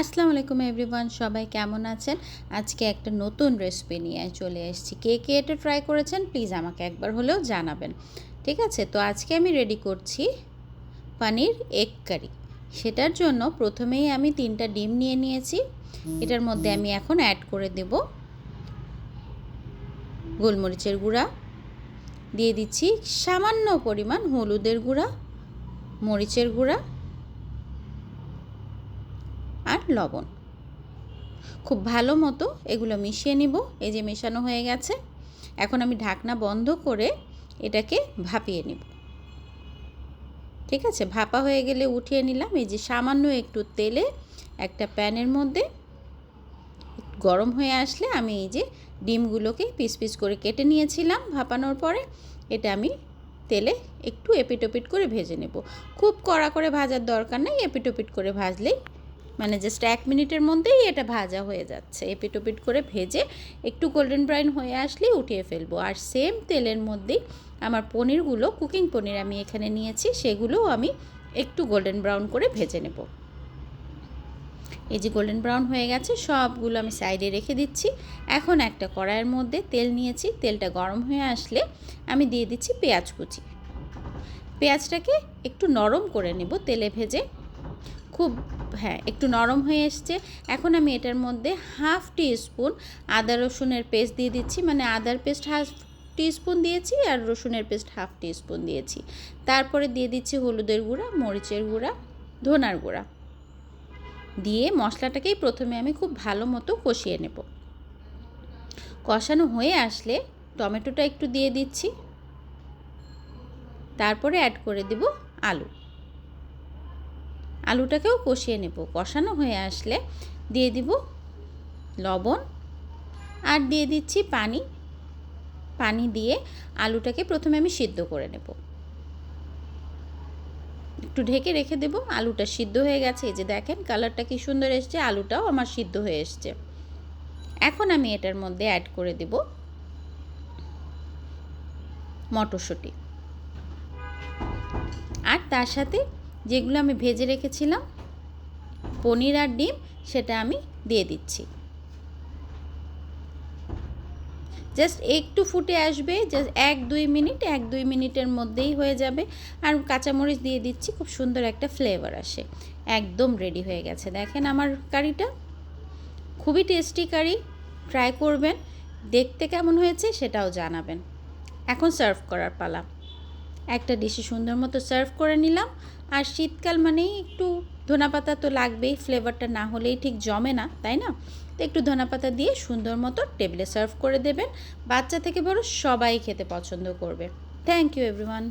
আসসালামু আলাইকুম এভরিওয়ান, সবাই কেমন আছেন? আজকে একটা নতুন রেসিপি নিয়ে চলে এসেছি। কে কে এটা ট্রাই করেছেন প্লিজ আমাকে একবার হলেও জানাবেন। ঠিক আছে, তো আজকে আমি রেডি করছি পনির এগ কারি। সেটার জন্য প্রথমেই আমি 3টা ডিম নিয়ে নিয়েছি। এটার মধ্যে আমি এখন অ্যাড করে দেব গোলমরিচের গুঁড়া, দিয়ে দিচ্ছি সামান্য পরিমাণ হলুদের গুঁড়া, মরিচের গুঁড়া আর লবণ। খুব ভালো মতো এগুলো মিশিয়ে নিব। এই যে মেশানো হয়ে গেছে, এখন আমি ঢাকনা বন্ধ করে এটাকে ভাপিয়ে নিব। ঠিক আছে, ভাপা হয়ে গেলে উঠিয়ে নিলাম। এই যে সামান্য একটু তেলে একটা প্যানের মধ্যে গরম হয়ে আসলে আমি এই যে ডিমগুলোকে পিস পিস করে কেটে নিয়েছিলাম ভাপানোর পরে, এটা আমি তেলে একটু এপিটোপিট করে ভেজে নেব। খুব কড়া করে ভাজার দরকার নেই, এপিটোপিট করে ভাজলেই মানে জাস্ট 1 মিনিটের মধ্যেই এটা ভাজা হয়ে যাচ্ছে। এপিটোপিট করে ভেজে একটু গোল্ডেন ব্রাউন হয়ে আসলেই উঠিয়ে ফেলবো। আর সেম তেলের মধ্যেই আমার পনিরগুলো, কুকিং পনির আমি এখানে নিয়েছি, সেগুলোও আমি একটু গোল্ডেন ব্রাউন করে ভেজে নেব। এই যে গোল্ডেন ব্রাউন হয়ে গেছে, সবগুলো আমি সাইডে রেখে দিচ্ছি। এখন একটা কড়াইয়ের মধ্যে তেল নিয়েছি, তেলটা গরম হয়ে আসলে আমি দিয়ে দিচ্ছি পেঁয়াজ কুচি। পেঁয়াজটাকে একটু নরম করে নেব তেলে ভেজে। একটু নরম হয়ে এসছে। এখন আমি এটার মধ্যে 1/2 টিস্পুন আদা রসুনের পেস্ট দিয়ে দিচ্ছি। মানে আদার পেস্ট 1/2 টিস্পুন দিয়েছি আর রসুনের পেস্ট 1/2 টিস্পুন দিয়েছি। তারপরে দিয়ে দিচ্ছি হলুদের গুঁড়া, মরিচের গুঁড়া, ধনার গুঁড়া দিয়ে মশলাটাকেই প্রথমে আমি খুব ভালো মতো কষিয়ে নেব। কষানো হয়ে আসলে টমেটোটা একটু দিয়ে দিচ্ছি, তারপরে অ্যাড করে দেব আলু। আলুটাকেও কষিয়ে নেব। কষানো হয়ে আসলে দিয়ে দিব লবণ আর দিয়ে দিচ্ছি পানি। পানি দিয়ে আলুটাকে প্রথমে আমি সিদ্ধ করে নেব। একটু ঢেকে রেখে দেব। আলুটা সিদ্ধ হয়ে গেছে, এই যে দেখেন কালারটা কি সুন্দর এসছে, আলুটাও আমার সিদ্ধ হয়ে এসছে। এখন আমি এটার মধ্যে অ্যাড করে দেব মটরশুঁটি, আর তার সাথে যেগুলো আমি ভেজে রেখেছিলাম পনির আর ডিম, সেটা আমি দিয়ে দিচ্ছি। জাস্ট একটু ফুটে আসবে, জাস্ট 1-2 মিনিটের মধ্যেই হয়ে যাবে। আর কাঁচামরিচ দিয়ে দিচ্ছি, খুব সুন্দর একটা ফ্লেভার আসে। একদম রেডি হয়ে গেছে। দেখেন আমার কারিটা খুবই টেস্টি কারি, ট্রাই করবেন। দেখতে কেমন হয়েছে সেটাও জানাবেন। এখন সার্ভ করার পালা। একটা ডিশে সুন্দর মতো সার্ভ করে নিলাম। আর শীতকাল মানেই একটু ধনেপাতা তো লাগবেই, ফ্লেভারটা না হলেই ঠিক জমে না, তাই না? তো একটু ধনেপাতা দিয়ে সুন্দর মতো টেবিলে সার্ভ করে দেবেন। বাচ্চা থেকে বড় সবাই খেতে পছন্দ করবে। Thank you everyone.